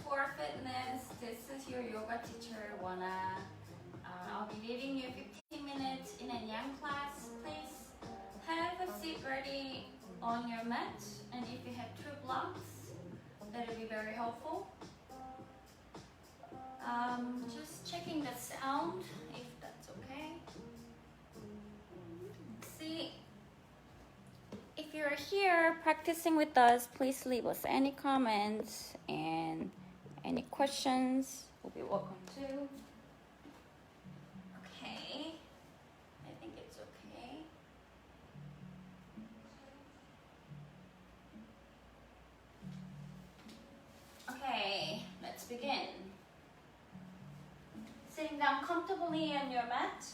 for fitness. This is your yoga teacher, Wonah. I'll be leading you 15 minutes in a yang class. Please have a seat ready on your mat, and if you have 2 blocks, that'll be very helpful. Just checking the sound, if that's okay. See, if you're here practicing with us, please leave us any comments and any questions. We'll be welcome to. Okay, I think it's okay. Okay, let's begin. Sitting down comfortably on your mat,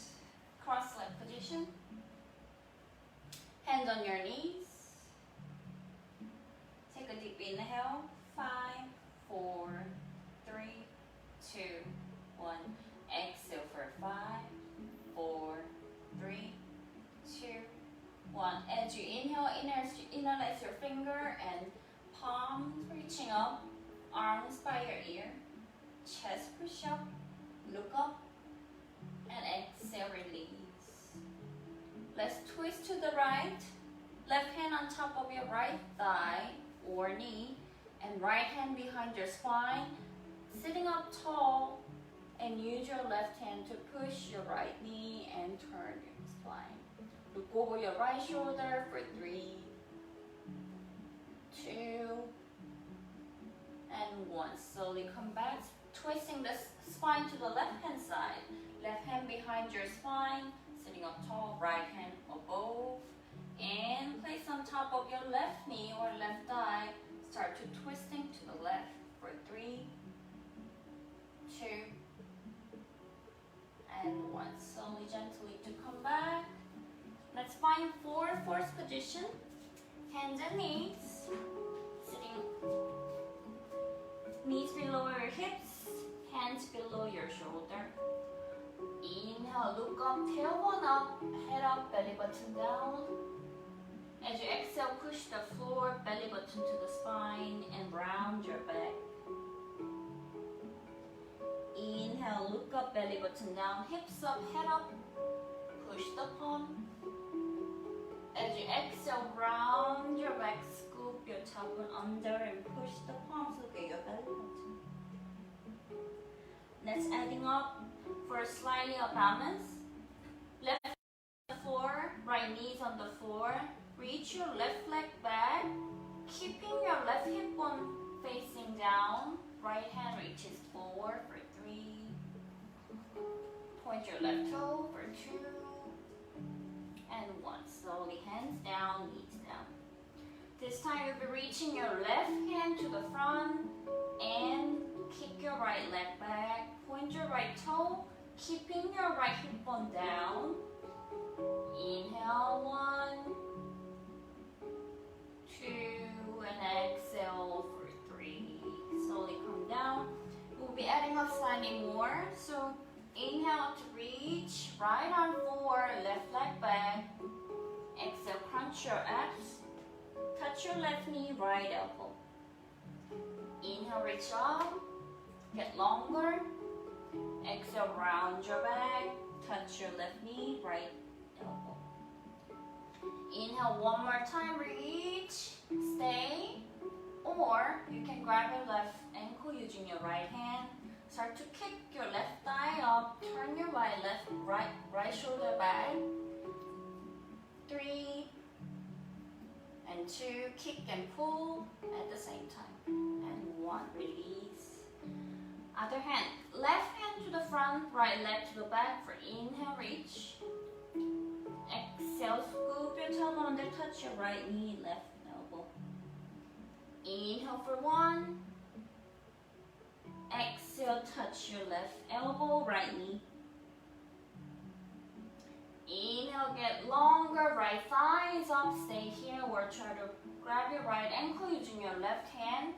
cross-leg position. Hands on your knees. Take a deep inhale. 5, 4, 3, 2, 1. Exhale for 5, 4, 3, 2, 1. As you inhale, inhale your finger and palms reaching up, arms by your ear, chest push up, look up, and exhale, release. Let's twist to the right, left hand on top of your right thigh or knee, and right hand behind your spine, sitting up tall, and use your left hand to push your right knee and turn your spine. Look over your right shoulder for 3, 2, and 1. Slowly come back, twisting the spine to the left hand side. Left hand behind your spine, sitting up tall, right hand above, and place on top of your left knee or left thigh. Start to twisting to the left for 3, 2, and 1. Slowly, gently to come back. Let's find force position. Hands and knees, sitting knees below your hips, hands below your shoulder. Inhale, look up, tailbone up, head up, belly button down. As you exhale, push the floor, belly button to the spine, and round your back. Inhale, look up, belly button down, hips up, head up, push the palm. As you exhale, round your back, scoop your tailbone under, and push the palms, look at your belly button. Let's adding up for slightly off balance. Left on the floor, right knees on the floor. Reach your left leg back, keeping your left hip bone facing down. Right hand reaches forward for 3. Point your left toe for 2. And 1. Slowly hands down, knees down. This time you'll be reaching your left hand to the front and kick your right leg back. Point your right toe, keeping your right hip bone down. Inhale, 1, 2, and exhale for 3. Slowly come down. We'll be adding up slightly more. So inhale to reach, right arm forward, left leg back. Exhale, crunch your abs. Touch your left knee, right elbow. Inhale, reach up, get longer. Exhale, round your back, touch your left knee, right elbow. Inhale, one more time, reach, stay. Or you can grab your left ankle using your right hand. Start to kick your left thigh up, turn your right shoulder back. 3 and 2, kick and pull at the same time. And 1, release. Other hand, left hand to the front, right leg to the back for inhale, reach. Exhale, scoop your tailbone under, touch your right knee, left elbow. Inhale for 1. Exhale, touch your left elbow, right knee. Inhale, get longer, right thigh is up, stay here, or try to grab your right ankle using your left hand.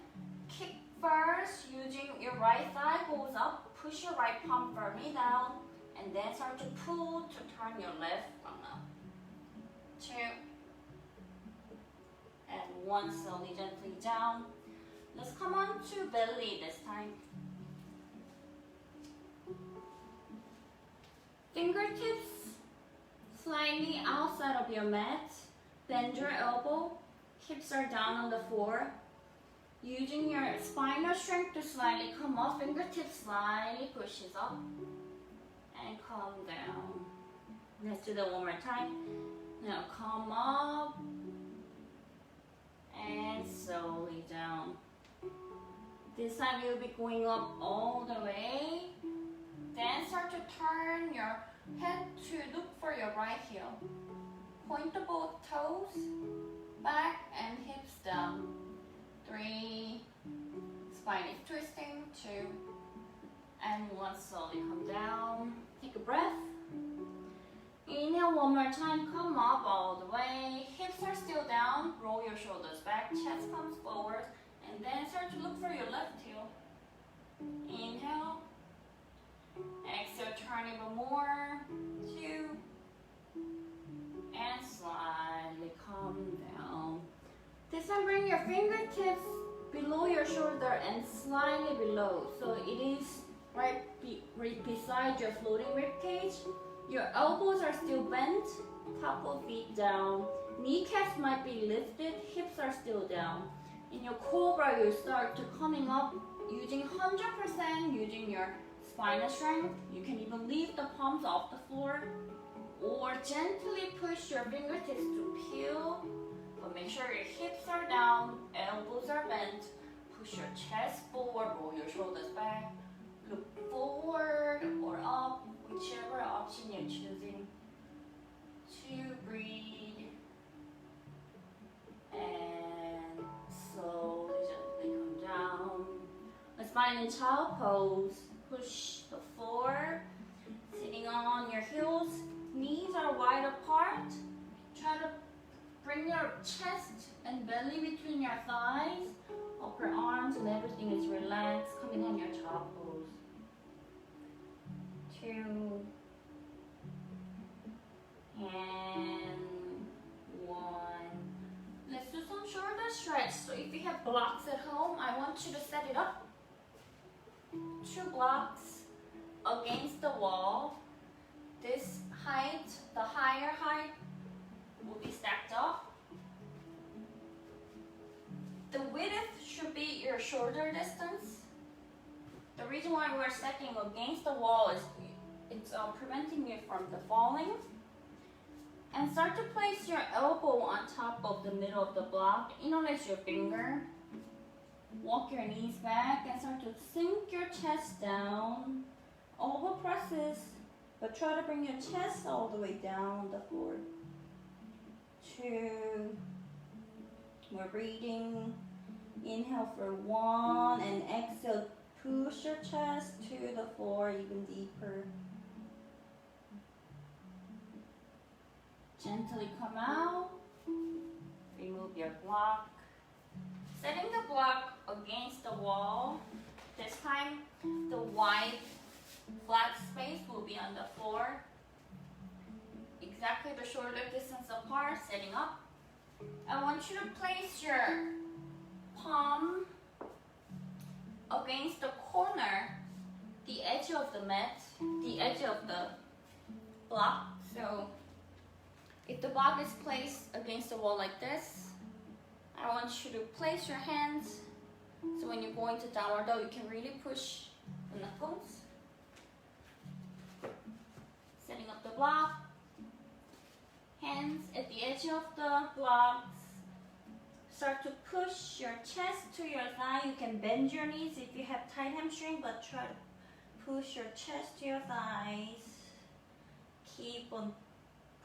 Kick first, using your right thigh goes up, push your right palm firmly down, and then start to pull to turn your left arm up. 2, and 1, slowly, gently down. Let's come on to belly this time. Fingertips slightly outside of your mat. Bend your elbow. Hips are down on the floor. Using your spinal strength to slightly come up. Fingertips slightly pushes up. And calm down. Let's do that one more time. Now come up. And slowly down. This time you'll be going up all the way. Then start to turn your head to look for your right heel. Point the both toes, back and hips down. 3, spine is twisting, 2, and 1, slowly come down. Take a breath. Inhale one more time, come up all the way. Hips are still down, roll your shoulders back, chest comes forward, and then start to look for your left heel. Inhale. Exhale, turn even more. 2. And slightly come down. This time bring your fingertips below your shoulder and slightly below. So it is right beside your floating rib cage. Your elbows are still bent, top of feet down. Kneecaps might be lifted, hips are still down. In your cobra, you start to coming up using 100% using your spinal strength. You can even leave the palms off the floor or gently push your fingertips to peel, but make sure your hips are down, elbows are bent. Push your chest forward, roll your shoulders back, look forward or up, whichever option you're choosing to breathe. And slowly, gently come down. Let's find in child pose. Push the floor, sitting on your heels, knees are wide apart. Try to bring your chest and belly between your thighs, upper arms and everything is relaxed. Coming on your child pose. 2, and 1. Let's do some shoulder stretch. So if you have blocks at home, I want you to set it up. 2 blocks against the wall. This height, the higher height, will be stacked up. The width should be your shoulder distance. The reason why we're stacking against the wall is it's preventing you from the falling. And start to place your elbow on top of the middle of the block. Interlace your finger. Walk your knees back and start to sink your chest down. Elbow presses, but try to bring your chest all the way down the floor. 2. More breathing. Inhale for 1 and exhale. Push your chest to the floor even deeper. Gently come out. Remove your block. Setting the block against the wall. This time, the wide flat space will be on the floor. Exactly the shoulder distance apart, setting up. I want you to place your palm against the corner, the edge of the mat, the edge of the block. So if the block is placed against the wall like this, I want you to place your hands so when you go into downward dog, you can really push the knuckles. Setting up the block. Hands at the edge of the blocks. Start to push your chest to your thigh. You can bend your knees if you have tight hamstring, but try to push your chest to your thighs. Keep on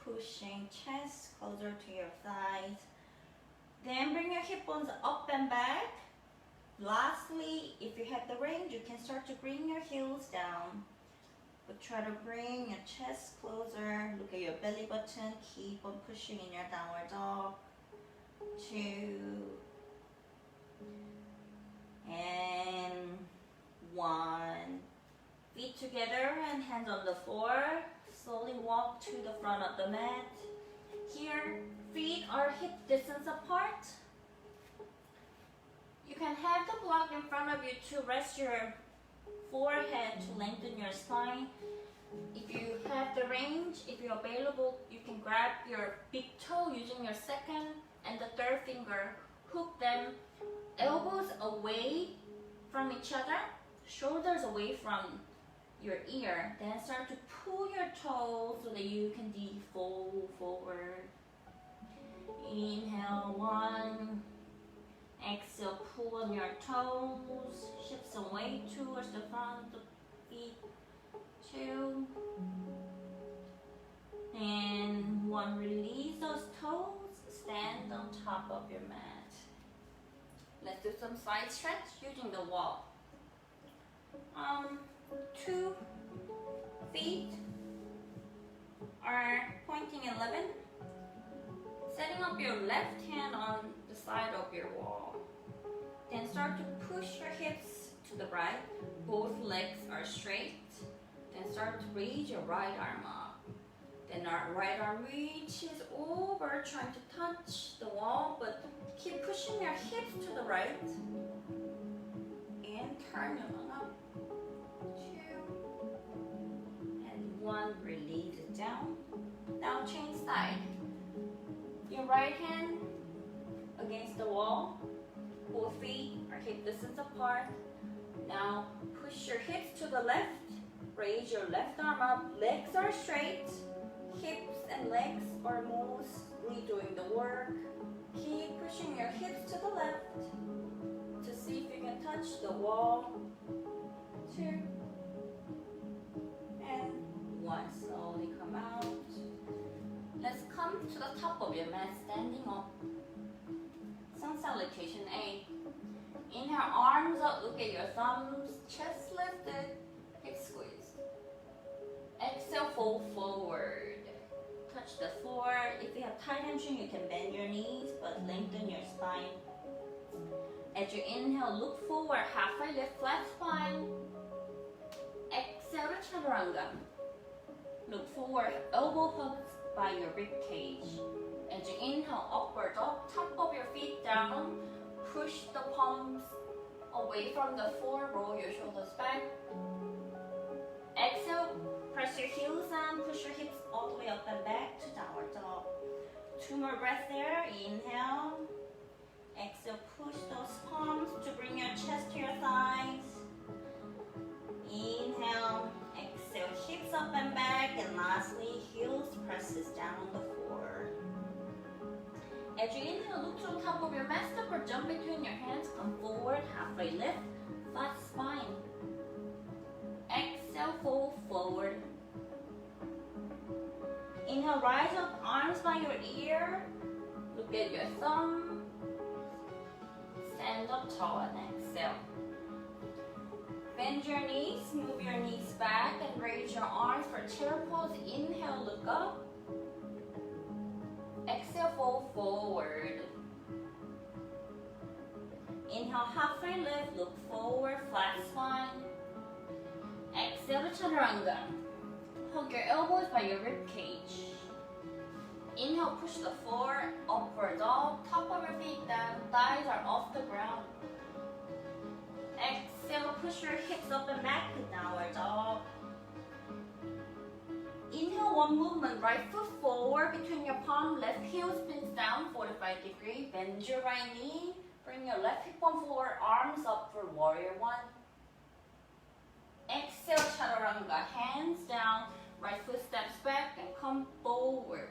pushing chest closer to your thighs. Then bring your hip bones up and back. Lastly, if you have the range, you can start to bring your heels down. But try to bring your chest closer. Look at your belly button. Keep on pushing in your downward dog. 2. And 1. Feet together and hands on the floor. Slowly walk to the front of the mat. Here, feet are hip distance apart. You can have the block in front of you to rest your forehead to lengthen your spine. If you have the range, if you're available, you can grab your big toe using your second and the third finger, hook them, elbows away from each other, shoulders away from your ear. Then start to pull your toes so that you can defold forward. Inhale, 1. Exhale, pull on your toes, shift some weight towards the front of the feet. 2. And 1, release those toes, stand on top of your mat. Let's do some side stretch using the wall. 2 feet are pointing 11. Setting up your left hand on the side of your wall. Then start to push your hips to the right. Both legs are straight. Then start to raise your right arm up. Then our right arm reaches over, trying to touch the wall, but keep pushing your hips to the right. And turn your lung up. 2. And 1, release it down. Now change side. Your right hand against the wall. Both feet are hip distance apart. Now push your hips to the left. Raise your left arm up. Legs are straight. Hips and legs are mostly doing the work. Keep pushing your hips to the left to see if you can touch the wall. 2. And 1. Slowly come out. Let's come to the top of your mat, standing up. Sun salutation A. Inhale, arms up, look at your thumbs, chest lifted, hip squeeze. Exhale, fold forward. Touch the floor. If you have tight hamstring, you can bend your knees, but lengthen your spine. As you inhale, look forward, halfway lift, flat spine. Exhale to chaturanga. Look forward, elbow hugs by your rib cage. As you inhale, upward dog, top of your feet down. Push the palms away from the floor, roll your shoulders back. Exhale, press your heels down, push your hips all the way up and back to downward dog. 2 more breaths there. Inhale. Exhale, push those palms to bring your chest to your thighs. Inhale. Exhale, hips up and back, and lastly, heels presses down on the floor. As you inhale, look to the top of your mat, step or jump between your hands, come forward, halfway lift, flat spine. Exhale, fold forward. Inhale, rise up, arms by your ear, look at your thumb, stand up tall and exhale. Bend your knees, move your knees back and raise your arms for chair pose. Inhale, look up. Exhale, fold forward. Inhale, halfway lift, look forward, flat spine. Exhale to chaturanga. Hug your elbows by your rib cage. Inhale, push the floor, upward dog, top of your feet down, thighs are off the ground. Exhale, push your hips up and back to downward dog. Inhale, 1 movement, right foot forward between your palm, left heel spins down 45 degrees. Bend your right knee, bring your left hip on floor, arms up for warrior 1. Exhale, chaturanga, hands down, right foot steps back and come forward.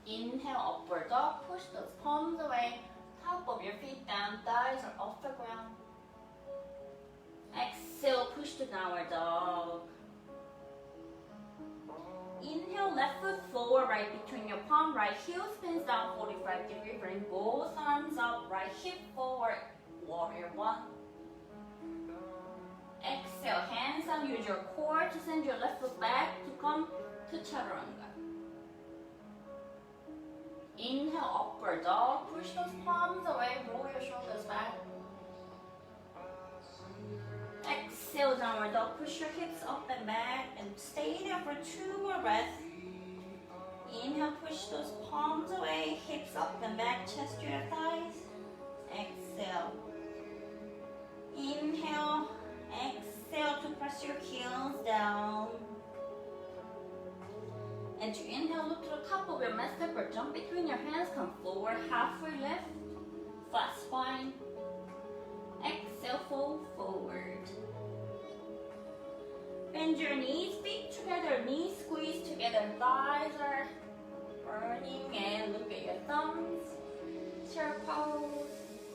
Inhale, upward dog, push those palms away. Top of your feet down, thighs are off the ground. Exhale, push to downward dog. Inhale, left foot forward, right between your palm, right heel spins down 45 degrees. Bring both arms up, right hip forward, warrior 1. Exhale, hands down, use your core to send your left foot back to come to chaturanga. Inhale, upward dog, push those palms away, roll your shoulders back. Exhale, downward dog, push your hips up and back and stay there for 2 more breaths. Inhale, push those palms away, hips up and back, chest to your thighs. exhale. Inhale, exhale to press your heels down. And to inhale, look to the top of your mat, step or jump between your hands, come forward, halfway lift, flat spine. Exhale, fold forward. Bend your knees, feet together, knees squeeze together, thighs are burning, and look at your thumbs. Chair pose,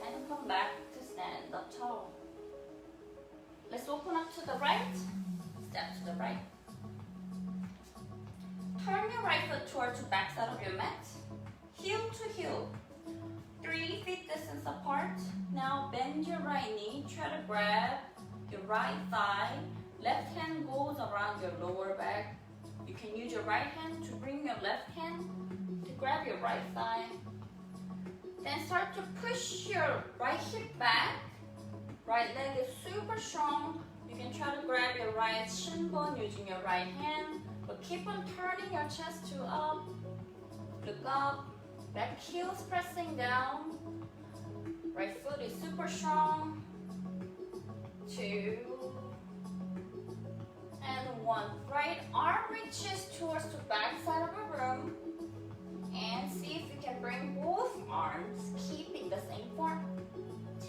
and come back to stand up tall. Let's open up to the right, step to the right. Turn your right foot towards the back side of your mat, heel to heel, 3 feet distance apart. Now bend your right knee, try to grab your right thigh. Left hand goes around your lower back. You can use your right hand to bring your left hand to grab your right thigh. Then start to push your right hip back. Right leg is super strong. You can try to grab your right shin bone using your right hand, but keep on turning your chest to up. Look up. Back heels pressing down. Right foot is super strong. 2 and 1. Right arm reaches towards the back side of the room. And see if you can bring both arms, keeping the same form. 2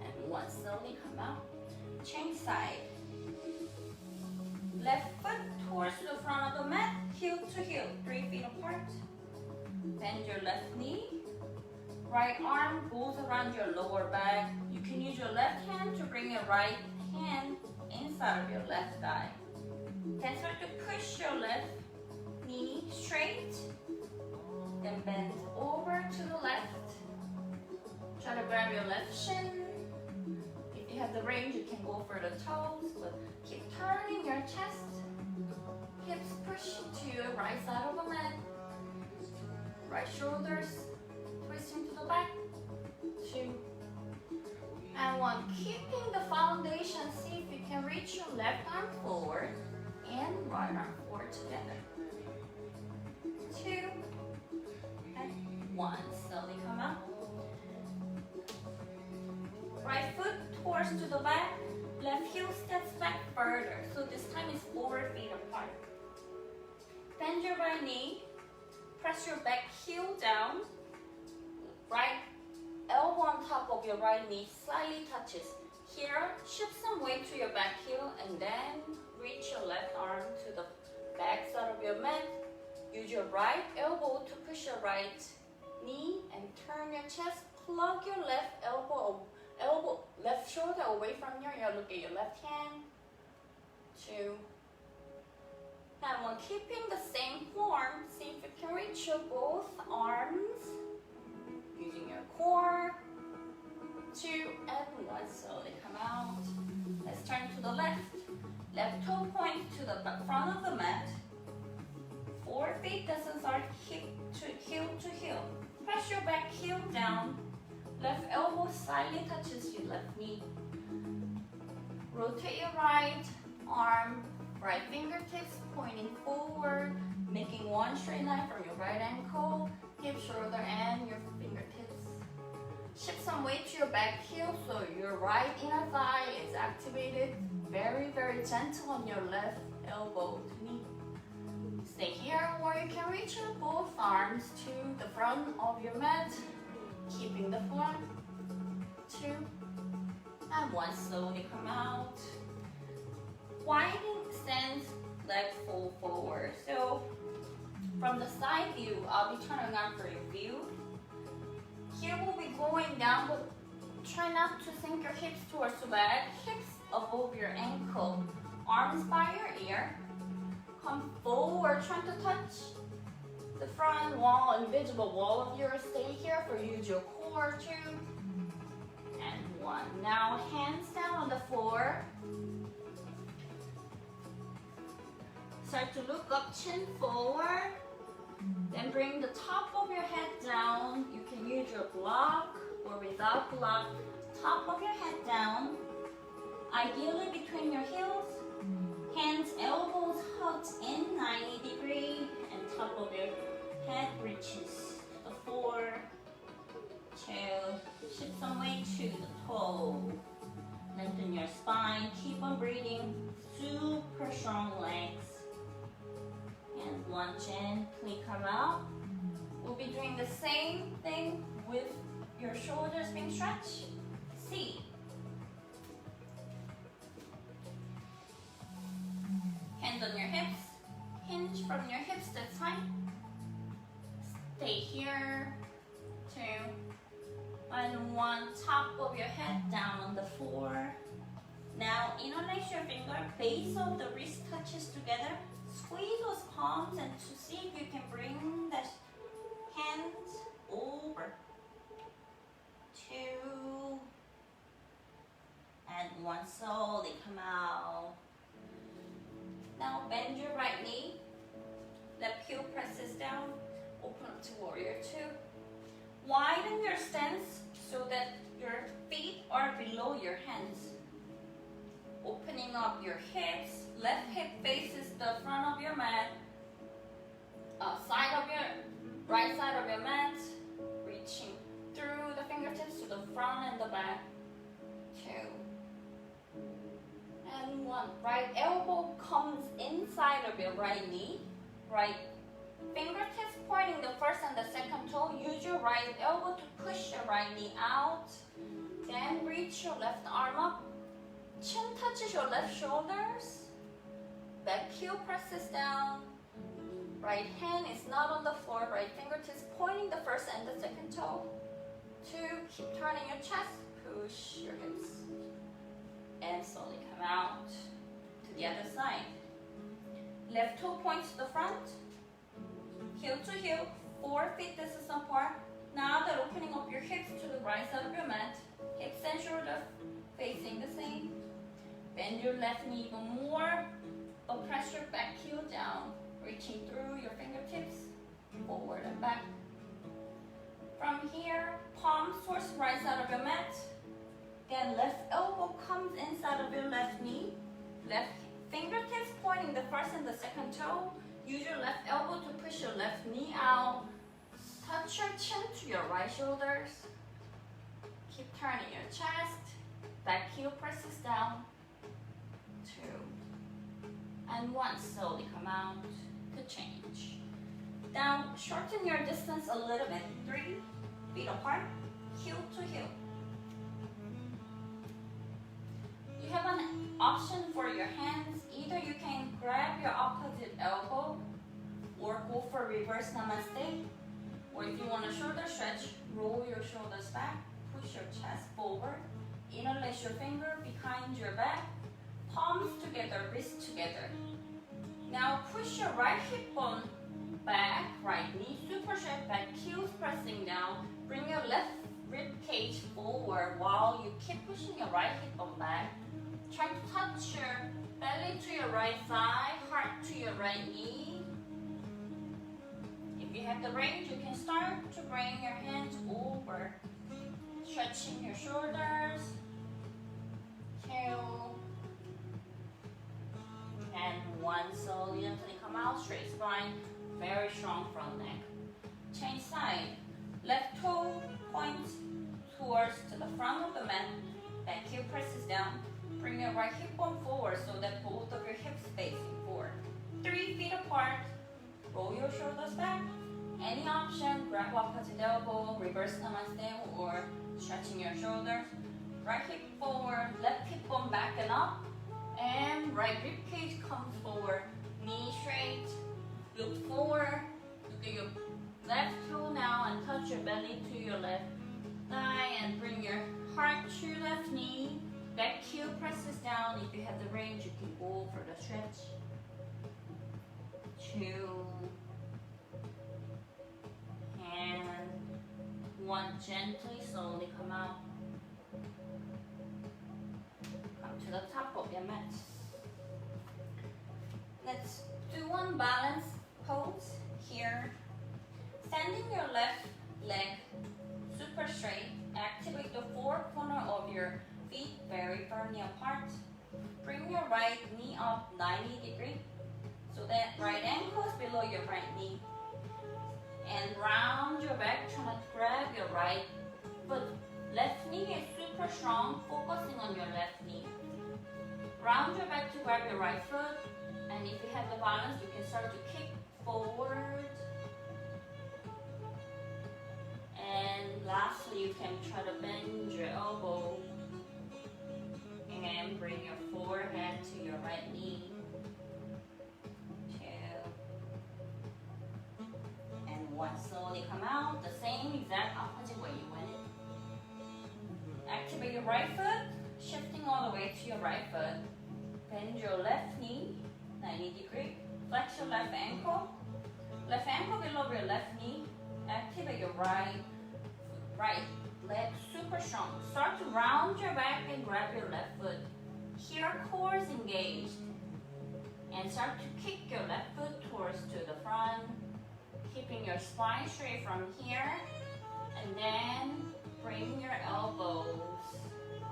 and 1. Slowly come out. Change side. Left foot towards the front of the mat, heel to heel, 3 feet apart. Bend your left knee. Right arm goes around your lower back. You can use your left hand to bring your right hand inside of your left thigh. Then start to push your left knee straight. Then bend over to the left. Try to grab your left shin. If you have the range, you can go for the toes, but keep turning your chest. Hips push to your right side of the mat. Right shoulders twisting to the back. 2 and 1. Keeping the foundation, see if you can reach your left arm forward and right arm forward together. 2 and 1. Slowly come out. Right foot towards to the back. Left heel steps back further. So this time is 4 feet apart. Bend your right knee. Press your back heel down. Right elbow on top of your right knee slightly touches. Here, shift some weight to your back heel and then reach your left arm to the back side of your mat. Use your right elbow to push your right knee and turn your chest. Plug your left left shoulder away from your ear. Look at your left hand. 2 and 1. Keeping the same form, see if you can reach your both arms using your core. 2 and 1. Slowly come out. Let's turn to the left. Left toe point to the front of the mat. 4 feet distance are hip to heel to heel. Press your back heel down. Left elbow slightly touches your left knee. Rotate your right arm. Right fingertips pointing forward, making one straight line from your right ankle, hip, shoulder, and your fingertips. Shift some weight to your back heel so your right inner thigh is activated. Very, very gentle on your left elbow to knee. Stay here or you can reach your both arms to the front of your mat, keeping the form. 2 and 1. Slowly come out. Widen stance, leg fold forward. So from the side view, I'll be turning on for your view. Here we'll be going down, but try not to sink your hips towards the back. Hips above your ankle, arms by your ear. Come forward, trying to touch the front wall, invisible wall of yours. Stay here for use your core. 2 and 1. Now hands down on the floor. Start to look up, chin forward. Then bring the top of your head down. You can use your block or without block. Top of your head down. Ideally between your heels. Hands, elbows hugged in 90 degrees. And top of your head reaches the floor. 2, some weight to the toe. Lengthen your spine, keep on breathing, super strong legs. And one gently come out. We'll be doing the same thing with your shoulders being stretched. C. Hands on your hips, hinge from your hips this time. Stay here, 2, and 1, top of your head down on the floor. Now interlace your finger, base of the wrist touches together. Squeeze those palms and to see if you can bring the hands over. 2, and 1, slowly come out. Now bend your right knee, left heel presses down, open up to warrior 2. Widen your stance so that your feet are below your hands. Opening up your hips, left hip faces the front of your mat, right side of your mat, reaching through the fingertips to the front and the back. 2, and 1. Right elbow comes inside of your right knee. Right fingertips pointing the first and the second toe. Use your right elbow to push your right knee out. Then reach your left arm up. Chin touches your left shoulders. Back heel presses down. Right hand is not on the floor. Right fingertips pointing the first and the second toe. 2, keep turning your chest. Push your hips. And slowly come out to the other side. Left toe points to the front. Heel to heel. 4 feet distance apart. Now that opening up your hips to the right side of your mat. Hips and shoulders facing the same. Bend your left knee even more. But press your back heel down. Reaching through your fingertips. Forward and back. From here, palms towards the right side of your mat. Again, left elbow comes inside of your left knee. Left fingertips pointing the first and the second toe. Use your left elbow to push your left knee out. Touch your chin to your right shoulders. Keep turning your chest. Back heel presses down. 2, and 1. Slowly come out to change. Now, shorten your distance a little bit. 3 feet apart, heel to heel. You have an option for your hands. Either you can grab your opposite elbow or go for reverse namaste. Or if you want a shoulder stretch, roll your shoulders back, push your chest forward, interlace your finger behind your back, palms together, wrists together. Now push your right hip bone back, right knee super straight, back heels pressing down. Bring your left rib cage forward while you keep pushing your right hip bone back. Try to touch your belly to your right side, heart to your right knee. If you have the range, you can start to bring your hands over. Stretching your shoulders. 2, and 1. Slowly until you come out, straight spine, very strong front neck. Change side. Left toe points towards to the front of the mat. Back heel presses down. Bring your right hip bone forward so that both of your hips facing forward. 3 feet apart. Roll your shoulders back. Any option, grab opposite elbow, reverse namaste, or stretching your shoulders. Right hip forward, left hip bone back and up. And right rib cage comes forward. Knee straight. Look forward. Look at your left toe now and touch your belly to your left thigh and bring your heart to your left knee. Back heel presses down. If you have the range, you can go for the stretch. 2, and 1. Gently, slowly come out. Come to the top of your mat. Let's do one balance pose here. Standing your left leg super straight. Activate the 4 corners of your feet very firmly apart. Bring your right knee up 90 degrees so that right ankle is below your right knee. And round your back, trying to grab your right foot Left knee is super strong, focusing on your left knee. Round your back to grab your right foot, and if you have the balance, you can start to kick forward. And lastly, you can try to bend your elbow and bring your forehead to your right knee. 2 and 1. Slowly come out, the same exact opposite way you went in. Activate your right foot, shifting all the way to your right foot. Bend your left knee, 90 degrees. Flex your left ankle. Left ankle below your left knee. Activate your right leg super strong. Start to round your back and grab your left foot. Here, core is engaged. And start to kick your left foot towards to the front. Keeping your spine straight from here. And then bring your elbows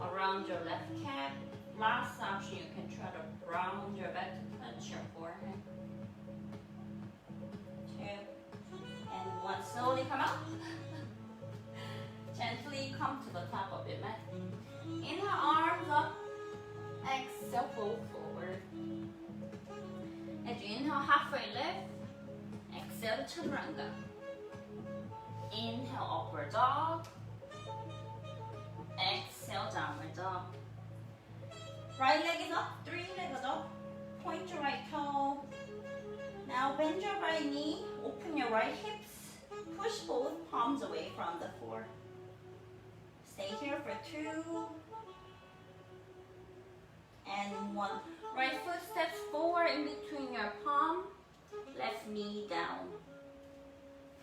around your left calf. Last option, you can try to round your back to touch your forehead. 2 and 1. Slowly come up. Gently come to the top of your mat. Inhale, arms up. Exhale, fold forward. As you inhale, halfway lift. Exhale, chaturanga. Inhale, upward dog. Exhale, downward dog. Right leg is up, 3 legs up. Point your right toe. Now bend your right knee, open your right hips. Push both palms away from the floor. Stay here for 2 and 1. Right foot steps forward in between your palm. Left knee down.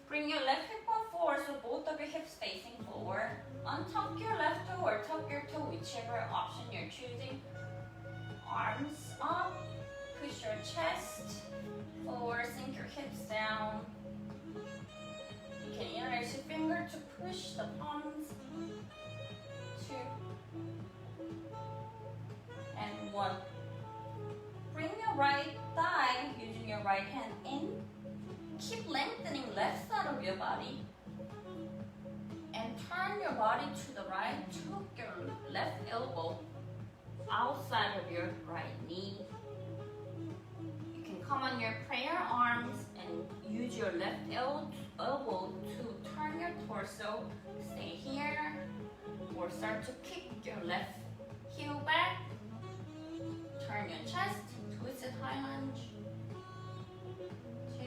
Bring your left hip bone forward so both of your hips facing forward. Untuck your left toe or tuck your toe, whichever option you're choosing. Arms up. Push your chest forward. Sink your hips down. You can interlace your finger to push the palms. 2 and 1. Bring your right thigh using your right hand in. Keep lengthening left side of your body. And turn your body to the right. Tuck your left elbow outside of your right knee. You can come on your prayer arms and use your left elbow to turn your torso. Stay here. Or start to kick your left heel back. Turn your chest. Twisted high lunge. 2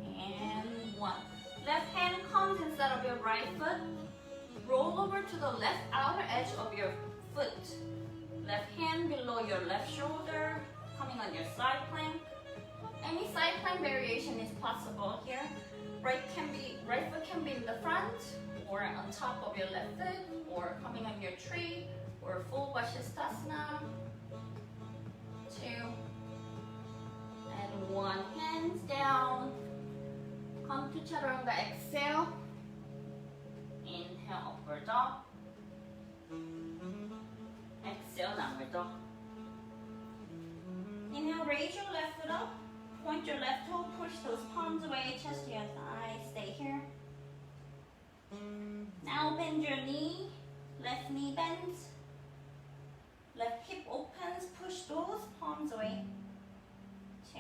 and 1. Left hand comes instead of your right foot. Roll over to the left outer edge of your foot. Left hand below your left shoulder, coming on your side plank. Any side plank variation is possible here. Right foot can be in the front, or on top of your left foot, or coming on your tree, or full Vashisthasana. 2 and 1. Hands down. Come to chaturanga. Exhale. Inhale, upward dog. Exhale, downward dog. Inhale, raise your left foot up. Point your left toe, push those palms away, chest to your thigh. Stay here. Now bend your knee. Left knee bends. Left hip opens. Push those palms away. 2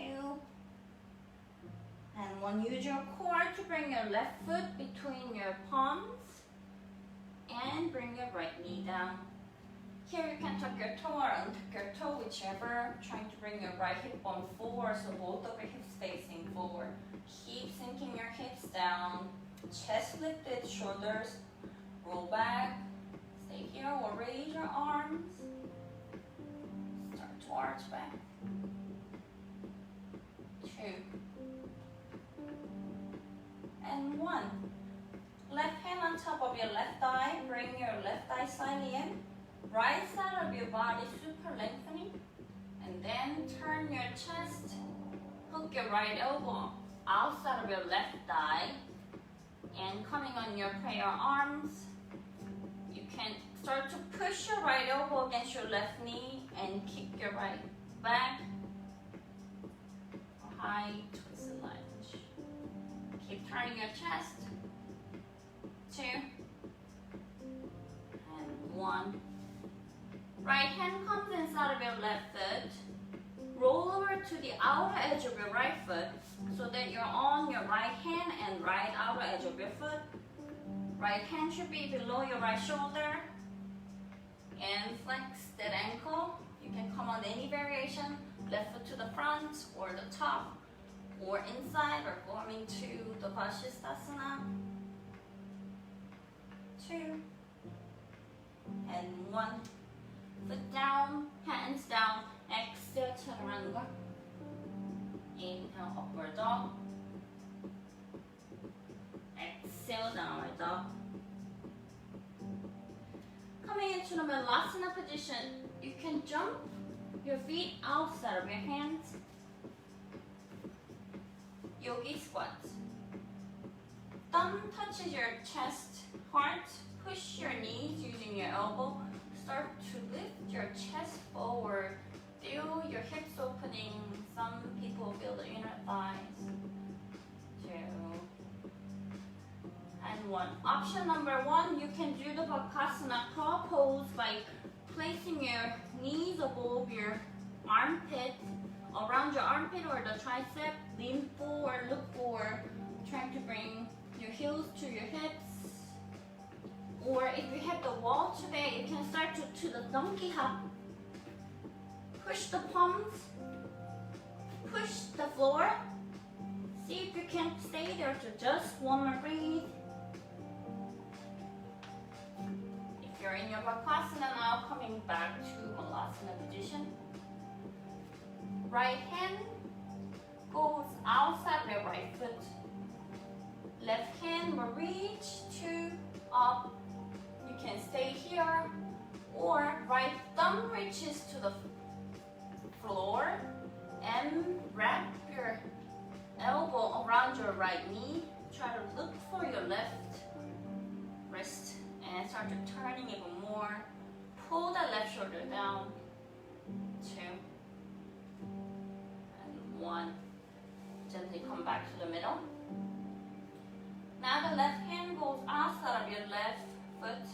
and 1. Use your core to bring your left foot between your palms. And bring your right knee down. Here you can tuck your toe or untuck your toe, whichever. Trying to bring your right hip bone forward so both of your hips facing forward. Keep sinking your hips down. Chest lifted, shoulders roll back. Stay here or raise your arms. Start to arch back. 2 and 1. Left hand on top of your left thigh. Bring your left thigh slightly in. Right side of your body super lengthening. And then turn your chest. Hook your right elbow outside of your left thigh. And coming on your prayer arms, you can start to push your right elbow against your left knee and kick your right back. High twisted lunge. Keep turning your chest. 2, and 1. Right hand comes inside of your left foot. Roll over to the outer edge of your right foot so that you're on your right hand and right outer edge of your foot. Right hand should be below your right shoulder. And flex that ankle. You can come on any variation. Left foot to the front or the top or inside or going to the Vashisthasana. 2 and 1. Foot down, hands down. Exhale, chaturanga. Inhale, upward dog. Exhale, downward dog. Coming into the Malasana position, you can jump your feet outside of your hands. Yogi squat. Thumb touches your chest, heart. Push your knees using your elbow. Start to lift your chest forward. Feel your hips opening. Some people feel the inner thighs. 2 and 1. Option number 1, you can do the Bakasana claw pose by placing your knees above your armpit, around your armpit or the tricep. Lean forward, look forward, trying to bring your heels to your hips. Or if you have the wall today, you can start to the donkey hop. Push the palms, push the floor. See if you can stay there to just one more breathe. If you're in your Bakasana now, coming back to Malasana position. Right hand goes outside your right foot. Left hand will reach to up. You can stay here, or right thumb reaches to the floor and wrap your elbow around your right knee. Try to look for your left wrist and start to turning even more. Pull that left shoulder down. 2 and 1. Gently come back to the middle. Now the left hand goes outside of your left foot.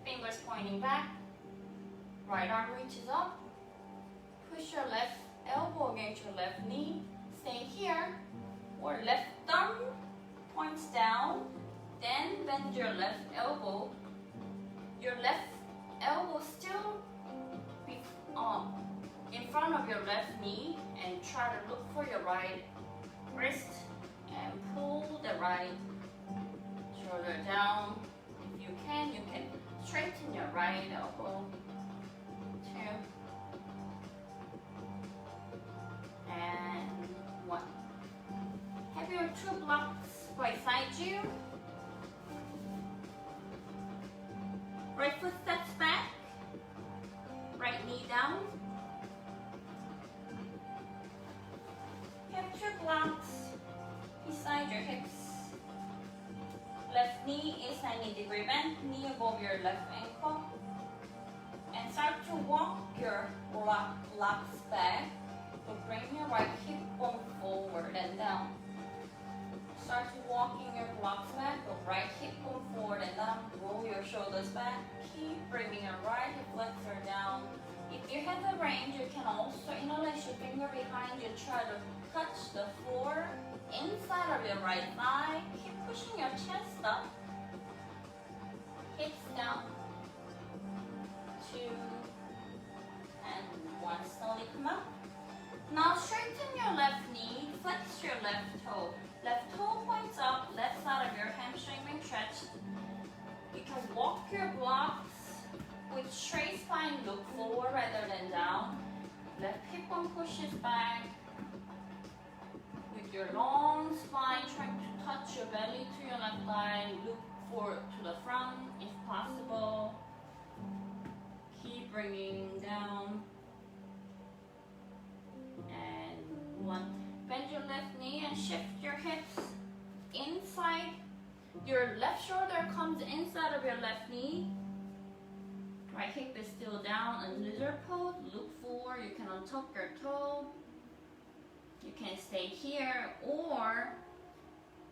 Fingers pointing back. Right arm reaches up. Push your left elbow against your left knee. Stay here. Or left thumb points down. Then bend your left elbow. Your left elbow still in front of your left knee, and try to look for your right wrist and pull the right shoulder down. If you can straighten your right elbow. 2 and 1. Have your 2 blocks beside you. Right foot steps back. Right knee down. You have 2 blocks beside your hips. Left knee is 90 degree bend, knee above your left ankle. And start to walk your blocks back. So bring your right hip bone forward and down. Start walking your blocks back, the right hip bone forward and down. Roll your shoulders back. Keep bringing your right hip flexor down. If you have the range, you can also interlace your finger behind you. Try to touch the floor inside of your right thigh. Keep pushing your chest up. Hips down. 2 and 1. Slowly come up. Now straighten your left knee. Flex your left toe. Left toe points up. Left side of your hamstring being stretched. You can walk your blocks with straight spine. Look forward rather than down. Left hip bone pushes back. With your long spine, trying to touch your belly to your left thigh. Look forward to the front if possible. Keep bringing down. And 1. Bend your left knee and shift your hips inside. Your left shoulder comes inside of your left knee. Right hip is still down in lizard pose. Look forward. You can untuck your toe. You can stay here, or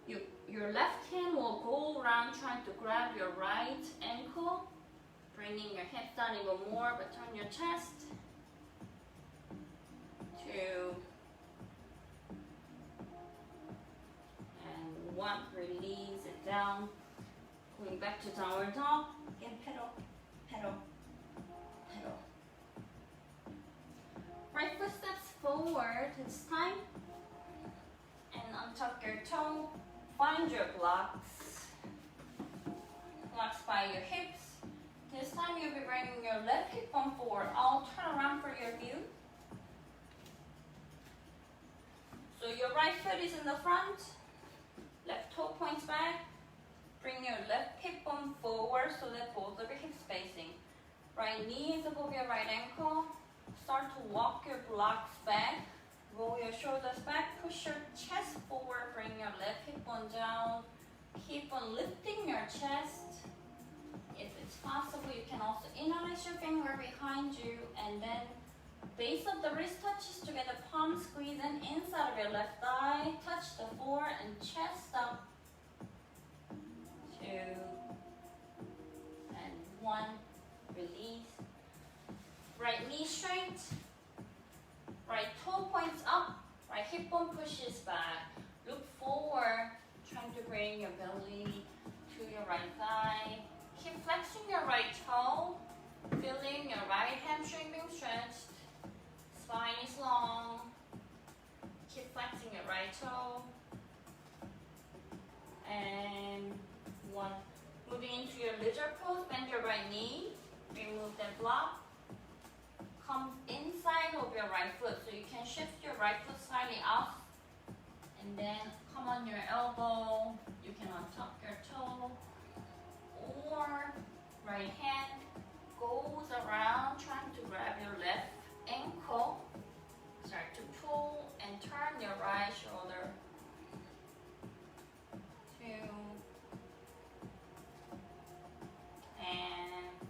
Your left hand will go around trying to grab your right ankle, bringing your hips down even more, but turn your chest. 2 and 1. Release it down. Going back to downward dog. Again, pedal, pedal, pedal. Right foot steps forward this time. And untuck your toe. Find your blocks. Blocks by your hips. This time you'll be bringing your left hip bone forward. I'll turn around for your view. So your right foot is in the front. Left toe points back. Bring your left hip bone forward so that both of your hips facing. Right knee is above your right ankle. Start to walk your blocks back. Roll your shoulders back. Push your chest forward. Bring your left hip bone down. Keep on lifting your chest. If it's possible, you can also interlace your finger behind you, and then base of the wrist touches together, palm squeeze in inside of your left thigh. Touch the floor and chest up. 2 and 1. Release. Right knee straight. Right toe points up. Right hip bone pushes back. Look forward. Trying to bring your belly to your right thigh. Keep flexing your right toe. Feeling your right hamstring being stretched. Spine is long. Keep flexing your right toe. And 1. Moving into your lizard pose, bend your right knee. Remove that block. Come inside of your right foot. So you can shift your right foot slightly out. And then come on your elbow. You can untuck your toe. Or right hand goes around trying to grab your left ankle. Start to pull and turn your right shoulder. 2 and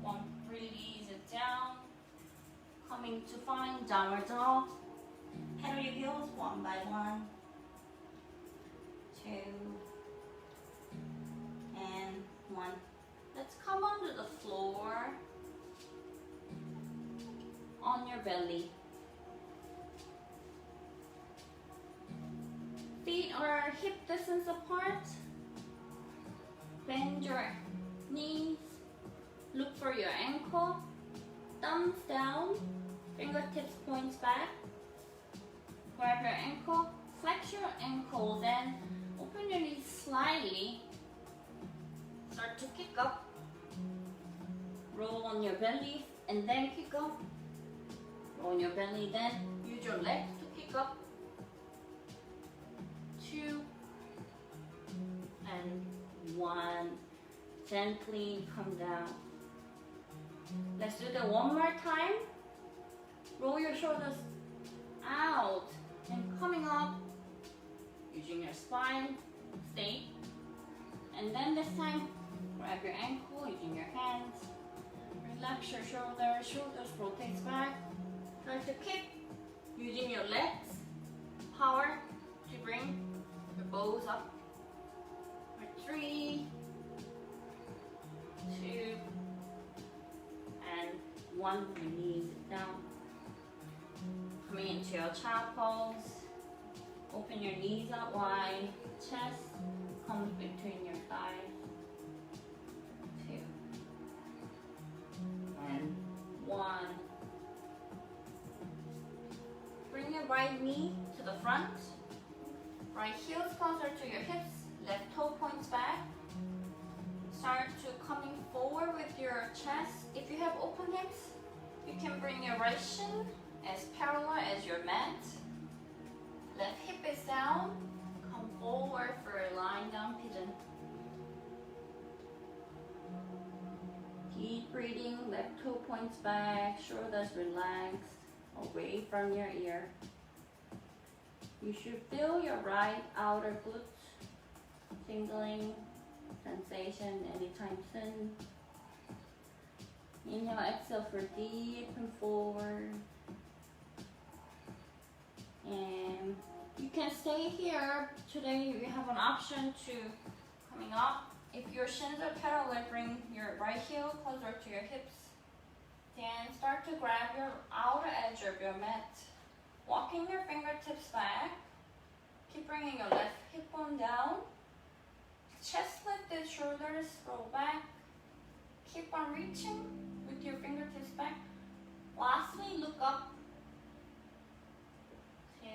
1. Release it down. Coming to find downward dog. Pedal your heels 1 by 1. 2 and 1. Let's come onto the floor on your belly. Feet are hip distance apart. Bend your knees. Look for your ankle. Thumbs down. Fingertips points back. Grab your ankle. Flex your ankle. Then open your knees slightly. Start to kick up. Roll on your belly and then kick up. Roll on your belly, then use your legs to kick up. 2 and 1. Gently come down. Let's do that one more time. Roll your shoulders out and coming up. Using your spine, stay. And then this time, grab your ankle using your hands. Relax your shoulders rotate back. Try to kick using your legs. Power to bring your bows up. 3, 2, and 1. Release it down. Coming into your child pose. Open your knees out wide. Chest comes between your thighs. 2 and 1. Bring your right knee to the front. Right heels closer to your hips. Left toe points back. Start to coming forward with your chest. If you have open hips, you can bring your right shin as parallel as your mat. Left hip is down. Come forward for a lying down pigeon. Deep breathing, left toe points back, shoulders relaxed, away from your ear. You should feel your right outer glutes tingling sensation anytime soon. Inhale, exhale for deep and forward. And you can stay stay here. Today you have an option to coming up. If your shins are parallel, bring your right heel closer to your hips. Then start to grab your outer edge of your mat. Walking your fingertips back. Keep bringing your left hip bone down. Chest lifted, shoulders roll back. Keep on reaching with your fingertips back. Lastly, look up. 2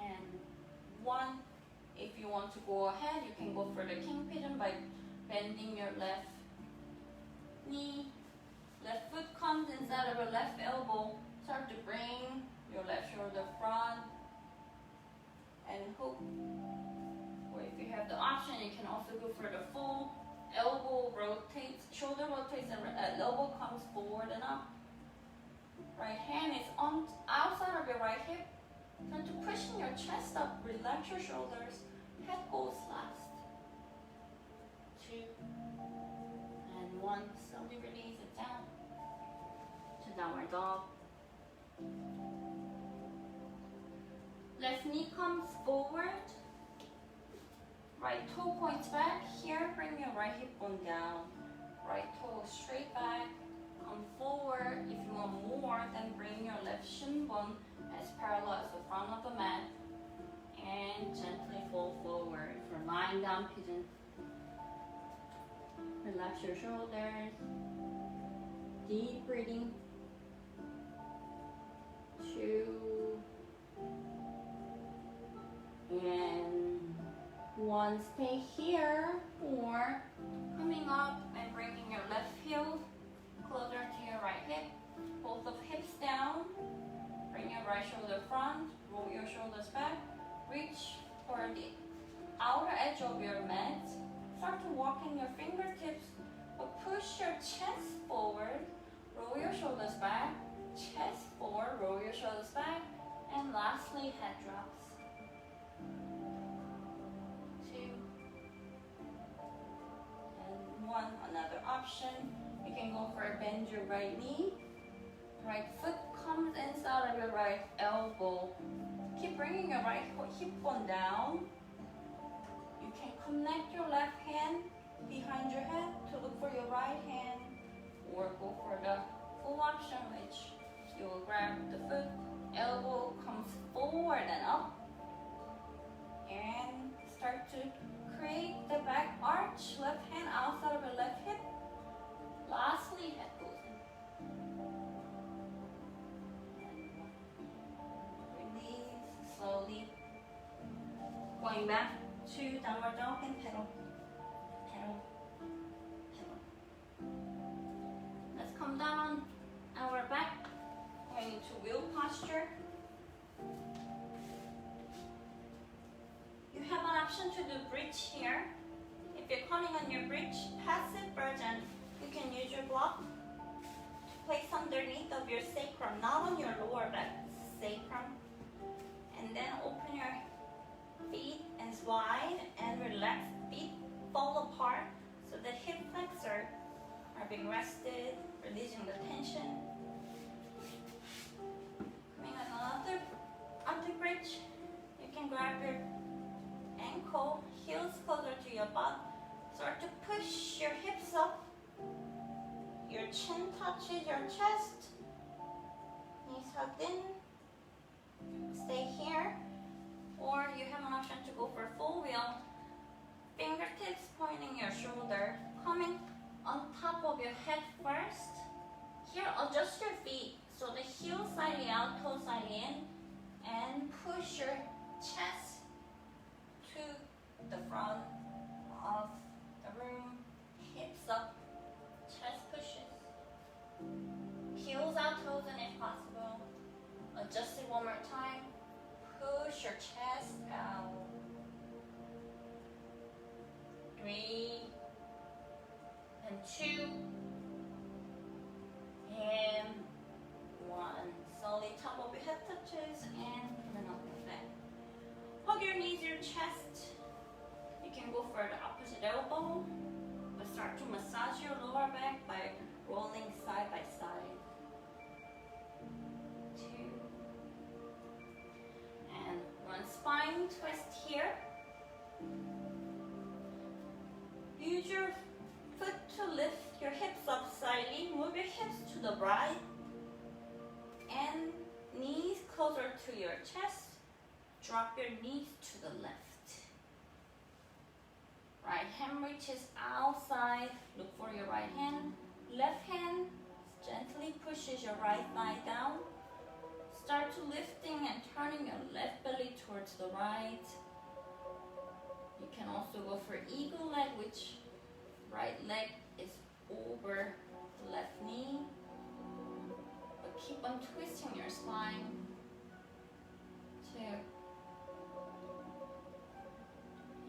and 1. If you want to go ahead, you can go for the king pigeon by bending your left knee. Left foot comes inside of your left elbow. Start to bring your left shoulder front and hook. Or if you have the option, you can also go for the full elbow rotates, shoulder rotates, and elbow comes forward and up. Right hand is on outside of your right hip. Turn to pushing your chest up, relax your shoulders, head goes last. 2 and 1. Slowly release it down to downward dog. Left knee comes forward. Right toe points back. Here, bring your right hip bone down. Right toe straight back. Come forward. If you want more, then bring your left shin bone as parallel as the front of the mat. And gently fold forward for lying down pigeon. Relax your shoulders. Deep breathing. 2 and 1. Stay here or coming up and bringing your left heel closer to your right hip. Both of hips down. Bring your right shoulder front. Roll your shoulders back. Reach for the outer edge of your mat. Start to walk in your fingertips, but push your chest forward. Roll your shoulders back. Chest forward. Roll your shoulders back. And lastly, head drops. 2 and 1. Another option. You can go for a bend your right knee. Right foot comes inside of your right elbow. Keep bringing your right hip bone down. You can connect your left hand behind your head to look for your right hand, or go for the full option, which you will grab the foot, elbow comes forward and up, and start to create the back arch. Left hand outside of your left hip. Lastly, head goes in. Release slowly. Going back to downward dog and pedal. Pedal. Pedal. Let's come down our back. Going into wheel posture. You have an option to do bridge here. If you're coming on your bridge, passive version, you can use your block to place underneath of your sacrum, not on your lower back, sacrum. And then open your feet as wide and relax. Feet fall apart so the hip flexor are being rested, releasing the tension. Coming on another bridge, you can grab your ankle, heels closer to your butt. Start to push your hips up. Your chin touches your chest. Knees hugged in. Stay here. Or you have an option to go for full wheel. Fingertips pointing your shoulder. Coming on top of your head first. Here, adjust your feet. So the heel slightly out, toe slightly in. And push your chest to the front of the room. Hips up. Chest pushes. Heels out, toes in if possible. Adjust it one more time. Push your chest out. 3 and 2 and 1. Slowly top of your head touches and then up your back. Hug your knees, your chest. You can go for the opposite elbow, but start to massage your lower back by rolling side by side. 2 twist here. Use your foot to lift your hips up slightly. Move your hips to the right and knees closer to your chest. Drop your knees to the left. Right hand reaches outside. Look for your right hand. Left hand gently pushes your right thigh down. Start to lifting and turning your left belly towards the right. You can also go for eagle leg, which right leg is over the left knee. But keep on twisting your spine. 2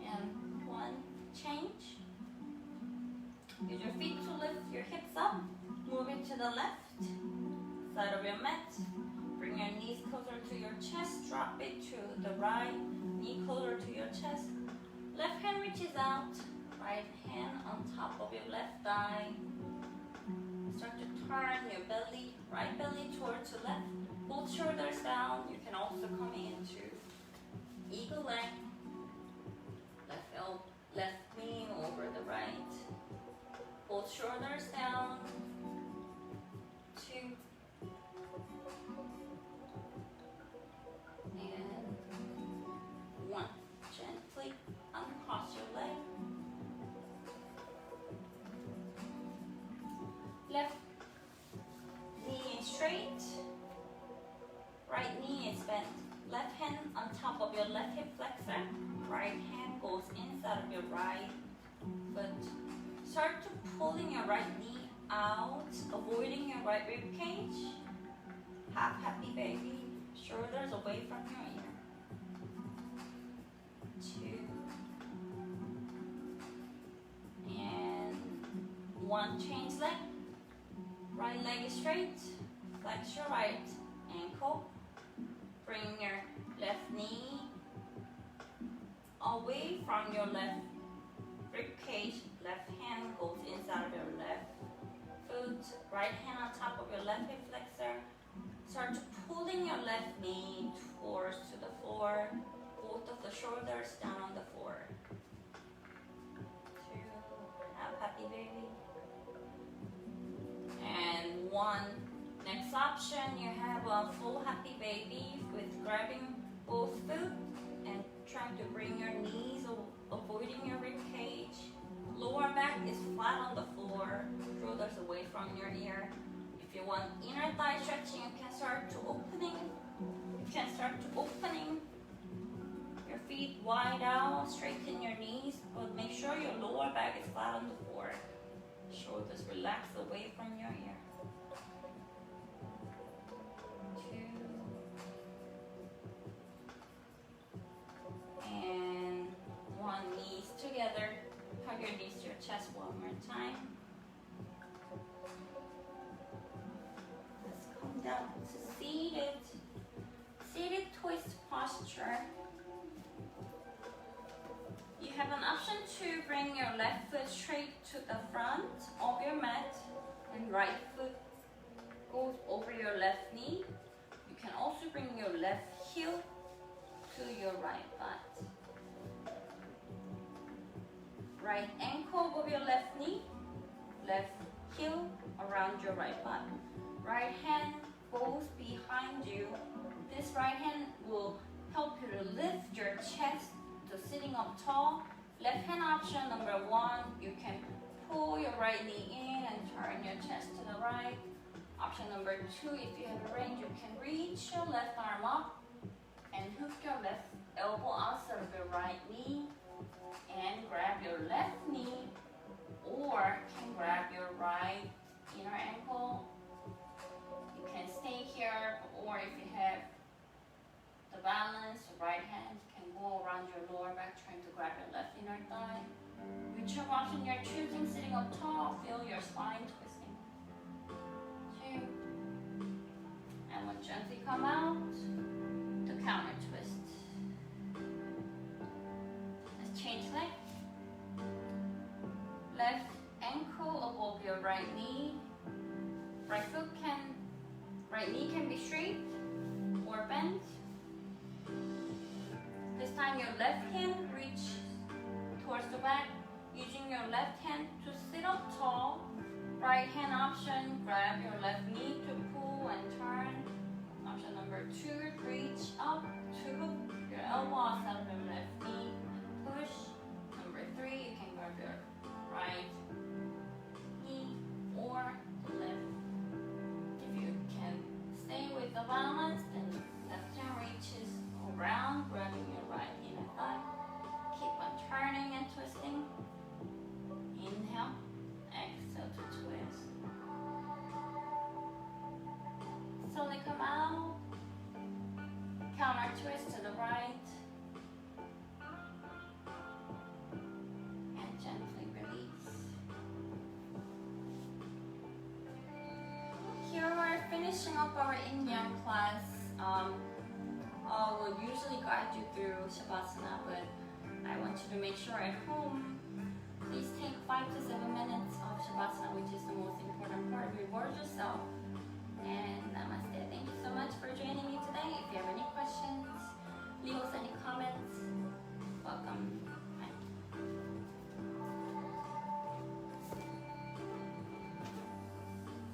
and 1. Change. Use your feet to lift your hips up. Move it to the left side of your mat. Bring your knees closer to your chest. Drop it to the right. Knee closer to your chest. Left hand reaches out. Right hand on top of your left thigh. Start to turn your belly, right belly towards the left. Both shoulders down. You can also come into eagle leg. Left knee over the right. Both shoulders down. 2 and 1. Gently uncross your leg. Left knee is straight. Right knee is bent. Left hand on top of your left hip flexor. Right hand goes inside of your right foot. Start to pulling your right knee out, avoiding your right rib cage. Half happy baby. Shoulders away from your ear. 2 and 1. Change leg. Right leg is straight. Flex your right ankle. Bring your left knee away from your left rib cage. Left hand goes inside of your left foot. Right hand on top of your left hip flexor. Start pulling your left knee towards to the floor. Both of the shoulders down on the floor. 2. Have happy baby. And 1. Next option, you have a full happy baby with grabbing both feet and trying to bring your knees, avoiding your rib cage. Lower back is flat on the floor, shoulders away from your ear. If you want inner thigh stretching, you can start to opening. Your feet wide out, straighten your knees, but make sure your lower back is flat on the floor. Shoulders relax away from your ear. 2 and 1. Knees together. Hug your knees to your chest one more time. Let's come down to seated twist posture. You have an option to bring your left foot straight to the front of your mat and right foot goes over your left knee. You can also bring your left heel to your right butt. Right ankle over your left knee, left heel around your right butt. Right hand goes behind you. This right hand will help you to lift your chest to sitting up tall. Left hand option number 1, you can pull your right knee in and turn your chest to the right. Option number 2, if you have a range, you can reach your left arm up and hook your left elbow outside of your right knee and grab your left knee, or can grab your right inner ankle. You can stay here, or if you have the balance, the right hand can go around your lower back trying to grab your left inner thigh. Whichever option you're choosing, sitting up tall, feel your spine twisting. 2 and 1. Gently come out to counter twist. Let's change leg. Left ankle above your right knee. Right knee can be straight or bent. This time, your left hand reach towards the back, using your left hand to sit up tall. Right hand option, grab your left knee to pull and turn. Option number 2, reach up to your elbow outside of your left knee, push. Number 3, you can grab your right knee or left. If you can stay with the balance, then left hand reaches around, grabbing your right inner thigh. Keep on turning and twisting. Inhale, exhale to twist. Slowly come out. Counter twist to the right. And gently release. Here we're finishing up our yin yang class. I will usually guide you through Shavasana, but I want you to make sure at home, please take 5 to 7 minutes of Shavasana, which is the most important part. Reward yourself. And namaste. Thank you so much for joining me today. If you have any questions, leave us any comments.